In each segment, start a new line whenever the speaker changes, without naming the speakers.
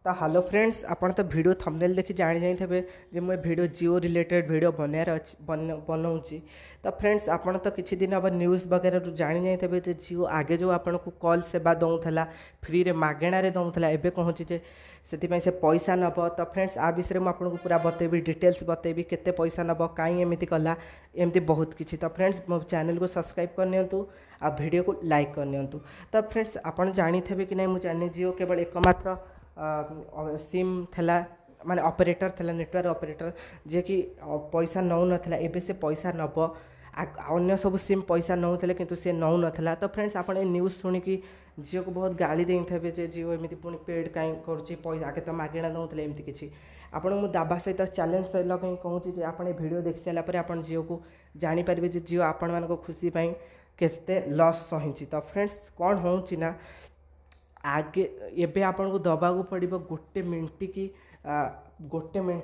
तो hello friends, आपन तो वीडियो थंबनेल देखि जानि जाइथबे जे मैं वीडियो जियो रिलेटेड वीडियो बनाऊँगी। तो फ्रेंड्स, आपन तो किछि दिन अब न्यूज़ वगैरह जानि जाइथबे जे जियो आगे जो आपन को कॉल सेवा दउथला फ्री रे मागेणा रे दउथला एबे कहूँ जे से से पैसा नब। तो फ्रेंड्स, आ विषय में आपको पूरा बतेबी, डिटेल्स बतेबी केते पैसा नब, कहीं एमती कला, एमती बहुत किछि। तो फ्रेंड्स, मो चैनल को सब्सक्राइब करनियंतु आ वीडियो को लाइक करनियंतु। तो फ्रेंड्स, आपन जानिथबे कि नहीं, मु जानि जियो केवल एकमात्र सिम थला माने ऑपरेटर थला, नेटवर्क ऑपरेटर जे कि पैसा नौ नथला। एबे से पैसा नब। अन्य सब सिम पैसा नौले किंतु से नौ नथला। तो फ्रेंड्स, आपन न्यूज़ शुणिकी जियो को बहुत गाली देथे जे जियो एमती पुणी पेड कहीं करुच्ची, पैसा आगे तो मागेणा दौले एमती किसी। आपन मु दावा सहित चैलेंज लगे कहूँ जे आपन वीडियो देख सारापर आप जियो को जानीपारे जे जियो आपण मान खुशी केते लॉस सही। तो फ्रेंड्स, कौन होची ना आगे एबे आपन को दबा को पड़ो गोटे मिनट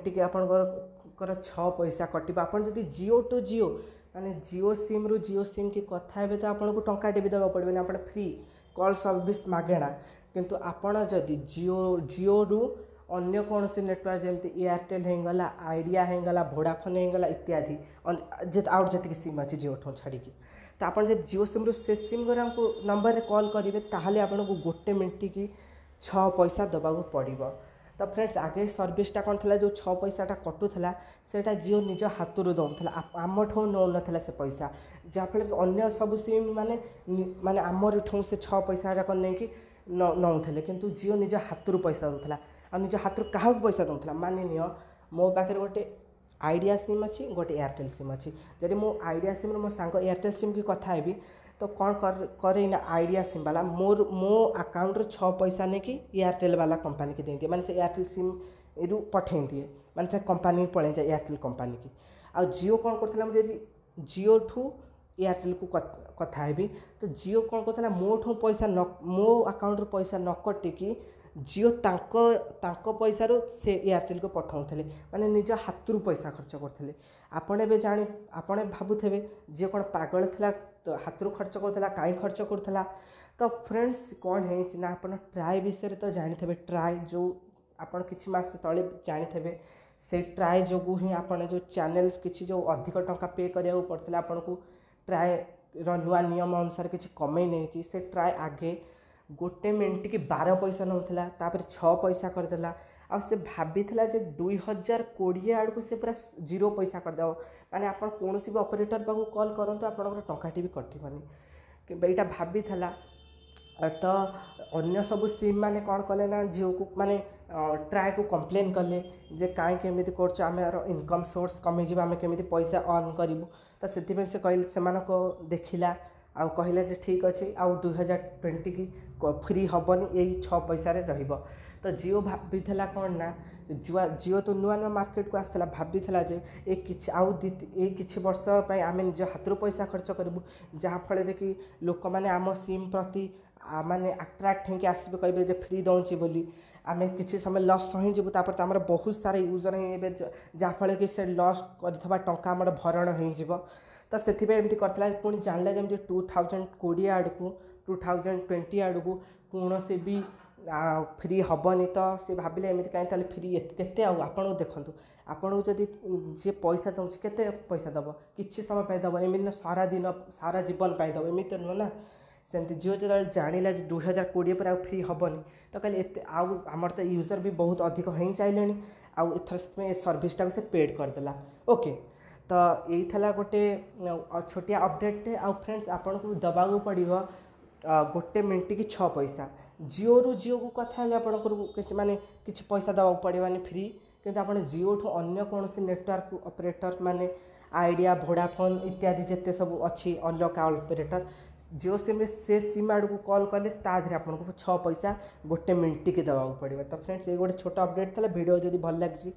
की आपंकर 6 पैसा कट। आपन जदि जियो टू जियो माने जियो सिम रु जियो सिम की कथा है तो आपन को टंकाटे भी देवा पड़े, आप फ्री कॉल सर्विस मागेणा। किंतु आपन जदि जियो रु अन्य कौन से नेटवर्क जमी एयरटेल होगला, आइडिया होगला, वोडाफोन होगला इत्यादि आउट जी सिम अच्छी जियो ठूँ छाड़ी। तो आप जियो सिम से सिम को नंबर कॉल करेंगे ताहले आपन को गोटे मिनट की 6 पैसा दबा पड़ो। तो फ्रेंड्स, आगे सर्विसटा कौन था जो 6 पैसाटा कटुला सेटा जियो निज हाथ रू दौला, आम ठूँ नौ ना से पैसा, जहाँफल कि अन्य सब सिम माने माने आमर ठूँ से 6 पैसा जाक नहीं नौले, किंतु जियो निज हाथ रू पैसा दौला आ निज हाथ रू क्या पैसा दौला। मान नियो मो पाखे गोटे आइडिया सिम अच्छी, गोटे एयरटेल सिम अच्छी। जब मो आइडिया सिम मो सांग एयरटेल सिम की कथा है तो कौन करे ना आइडिया सिम वाला मो अकाउंट रे 6 पैसा नहीं कि एयरटेल वाला कंपनी की दिए, माने से एयरटेल सिम रू पठे दिए, माने से कंपनी पड़े जाए एयरटेल कंपनी की। आ जियो कौन करता मुझे जियो ठू एयरटेल को कथा है तो जियो कौन करता मो ठू पैसा न मो अकाउंट रू पैसा न कटिकी जियो तांको पैसा रो से एयरटेल को पठाऊले, माने निज हाथ रू पैसा खर्च करते। आपने बे जानी आपने भावुथे जी कौन पागल था तो हाथ रू खर्च करता कहीं खर्च करता। तो फ्रेंड्स, कौन है ना आप ट्राए विषय तो जानी, ट्राए जो आप किसी मास तले जानी से ट्राए जो ही आप जो चैनल्स किसी जो अधिक टंका पे करा पड़ता आपन को ट्राए नुआ नियम अनुसार किसी कमे नहीं। से ट्राए आगे गोटे मिनट की 12 पैसा नौला, तापर 6 पैसा करदेला। आ से भाभी 2020 आड़ से पूरा 0 पैसा करदेव, माने आप कौन भी ऑपरेटर पाक कॉल करूँ आप टंकाटी भी कटबनी यहाँ भाभी। तो अन्य सब सिम माने कौन कले ना जियो को माने ट्राए को कंप्लेन कले जे कहीं केमी कर इनकम सोर्स कमीज आम केमी पैसा अर्न करूँ। तो से कहले से देखला आ कहला जे ठीक अच्छे आउ 2020 की फ्री हेनी यही 6 पैसा रहिबो। तो जियो भाभी कौन ना जियो तो नुआ नुआ मार्केट को आसला, भाभी जे किछि वर्ष आम निज हाथ रू पैसा खर्च करूँ, जहाँफल कि लोक मैंने आम सिम प्रति माने अट्राक्ट होंगे आसबे कहे जे फ्री दौची बोली, आम किसी समय लॉस सहीजु। तापर तो आम बहुत सारा यूजर हैं जहाँफल कि से लॉस कर टंका आम भरण हो। तो से एमती करता पुणी जानला जमी 2020 आड़ को 2020 आड़ को कौन से भी फ्री हेनी। तो सी भाविले एमती कहीं फ्री केते आपन देखूँ आपन जदि जी पैसा दूसरी केते पैसा दब किसी समय दब, एमती सारा दिन सारा जीवन दब एमती नुह ना। सेमती जियो जो जानिला 2020 पर फ्री हेनी तो कहले एत आमर तो यूजर भी बहुत अधिक हो सारे आउर सर्विसटा से पेड करदेला। ओके, तो यही था गोटे छोटिया अपडेट। आउ फ्रेंड्स, आपन को दबा पड़ो गोटे मिनट की 6 पैसा। जियो रु जियो को कथा आपन माने किसी पैसा दबा पड़ानी फ्री, किंतु आप जियो ठू अन्य कौन से नेटवर्क ऑपरेटर माने आइडिया, वोडाफोन इत्यादि जिते सब अच्छी अलग ऑपरेटर जियो सिम से सिम आड़ को कॉल कले ताधे आपको 6 पैसा गोटे मिनट की दबा पड़ो। तो फ्रेंड्स, ये गोटे छोटा अपडेट था। वीडियो जब भल लगी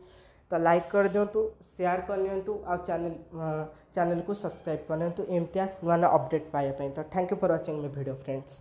तो लाइक कर दिंतु, शेयर करनियंतु आ चैनल को सब्सक्राइब करनियंतु एमतिया नुआ नुआ अपडेट पाइबा। तो thank you for watching my video friends.